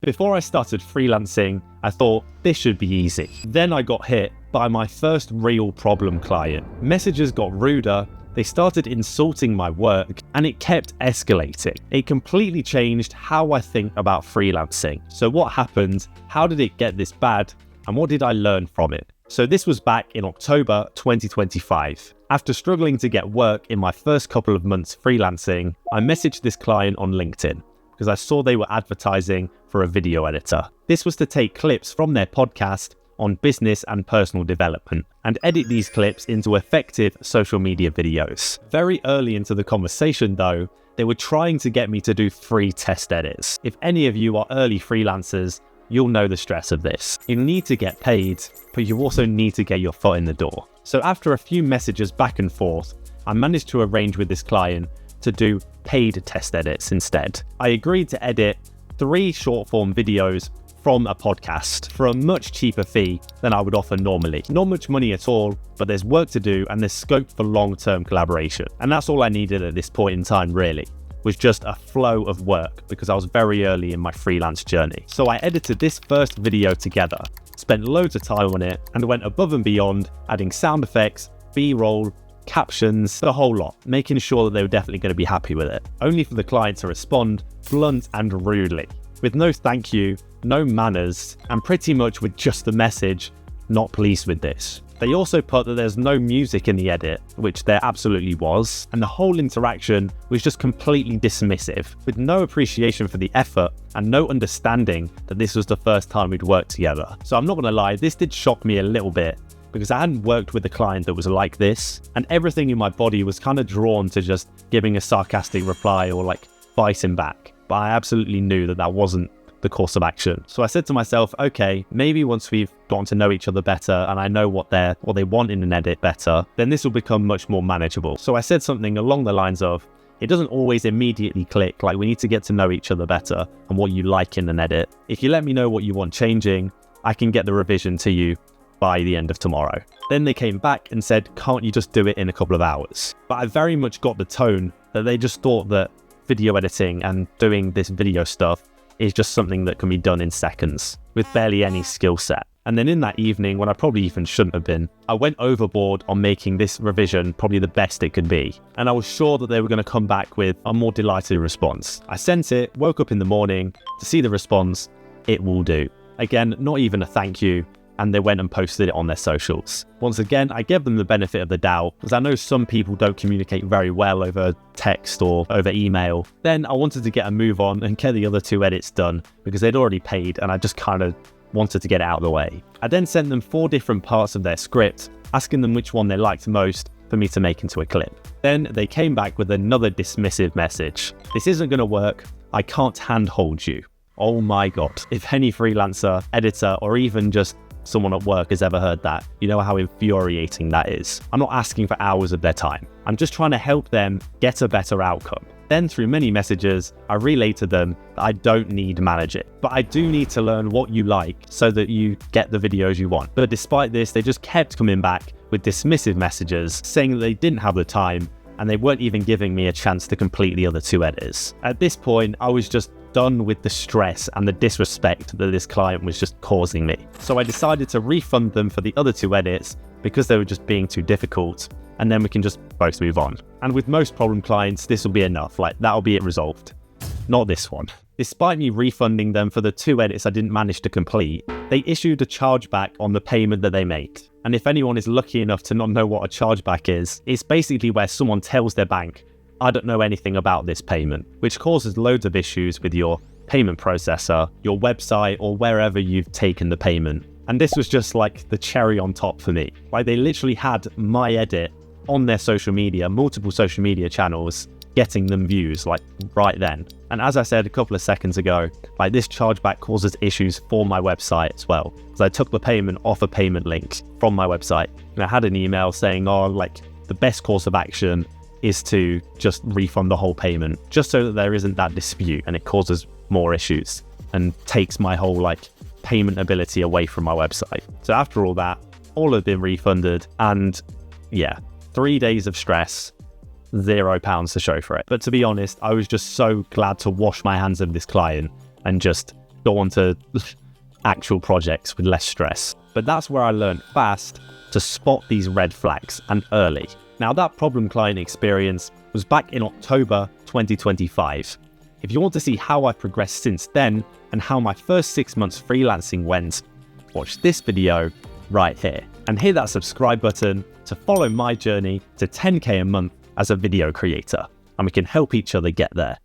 Before I started freelancing, I thought this should be easy. Then I got hit by my first real problem client. Messages got ruder, they started insulting my work, and it kept escalating. It completely changed how I think about freelancing. So what happened? How did it get this bad? And what did I learn from it? So this was back in October 2025. After struggling to get work in my first couple of months freelancing, I messaged this client on LinkedIn because I saw they were advertising for a video editor. This was to take clips from their podcast on business and personal development and edit these clips into effective social media videos. Very early into the conversation though, they were trying to get me to do free test edits. If any of you are early freelancers, you'll know the stress of this. You need to get paid, but you also need to get your foot in the door. So after a few messages back and forth, I managed to arrange with this client to do paid test edits instead. I agreed to edit 3 short-form videos from a podcast for a much cheaper fee than I would offer normally. Not much money at all, but there's work to do and there's scope for long-term collaboration. And that's all I needed at this point in time really, was just a flow of work because I was very early in my freelance journey. So I edited this first video together, spent loads of time on it, and went above and beyond, adding sound effects, B-roll, captions, the whole lot, making sure that they were definitely going to be happy with it, only for the client to respond blunt and rudely, with no thank you, no manners, and pretty much with just the message, not pleased with this. They also put that there's no music in the edit, which there absolutely was, and the whole interaction was just completely dismissive, with no appreciation for the effort and no understanding that this was the first time we'd worked together. So I'm not gonna lie, this did shock me a little bit, because I hadn't worked with a client that was like this, and everything in my body was kind of drawn to just giving a sarcastic reply or like fighting back. But I absolutely knew that that wasn't the course of action. So I said to myself, okay, maybe once we've gotten to know each other better and I know what they want in an edit better, then this will become much more manageable. So I said something along the lines of, it doesn't always immediately click, like we need to get to know each other better and what you like in an edit. If you let me know what you want changing, I can get the revision to you by the end of tomorrow. Then they came back and said, can't you just do it in a couple of hours? But I very much got the tone that they just thought that video editing and doing this video stuff is just something that can be done in seconds with barely any skill set. And then in that evening, when I probably even shouldn't have been, I went overboard on making this revision probably the best it could be. And I was sure that they were going to come back with a more delighted response. I sent it, woke up in the morning to see the response, it will do. Again, not even a thank you. And they went and posted it on their socials. Once again, I gave them the benefit of the doubt because I know some people don't communicate very well over text or over email. Then I wanted to get a move on and get the other 2 edits done because they'd already paid and I just kind of wanted to get it out of the way. I then sent them 4 different parts of their script, asking them which one they liked most for me to make into a clip. Then they came back with another dismissive message. This isn't going to work. I can't handhold you. Oh my God. If any freelancer, editor, or even just someone at work has ever heard that, you know how infuriating that is. I'm not asking for hours of their time. I'm just trying to help them get a better outcome. Then through many messages, I relayed to them that I don't need managing, but I do need to learn what you like so that you get the videos you want. But despite this, they just kept coming back with dismissive messages saying that they didn't have the time and they weren't even giving me a chance to complete the other 2 edits. At this point, I was just done with the stress and the disrespect that this client was just causing me. So I decided to refund them for the other 2 edits because they were just being too difficult, and then we can just both move on. And with most problem clients, this will be enough, like that'll be it resolved. Not this one. Despite me refunding them for the 2 edits I didn't manage to complete, they issued a chargeback on the payment that they made. And if anyone is lucky enough to not know what a chargeback is, it's basically where someone tells their bank, I don't know anything about this payment, which causes loads of issues with your payment processor, your website, or wherever you've taken the payment. And this was just like the cherry on top for me. Like they literally had my edit on their social media, multiple social media channels, getting them views like right then. And as I said a couple of seconds ago, like this chargeback causes issues for my website as well. So I took the payment off a payment link from my website and I had an email saying, oh, like the best course of action is to just refund the whole payment, just so that there isn't that dispute and it causes more issues and takes my whole like payment ability away from my website. So after all that, all have been refunded, and yeah, 3 days of stress, £0 to show for it. But to be honest, I was just so glad to wash my hands of this client and just go on to actual projects with less stress. But that's where I learned fast to spot these red flags and early. Now, that problem client experience was back in October 2025. If you want to see how I progressed since then and how my first 6 months freelancing went, watch this video right here and hit that subscribe button to follow my journey to 10K a month as a video creator, and we can help each other get there.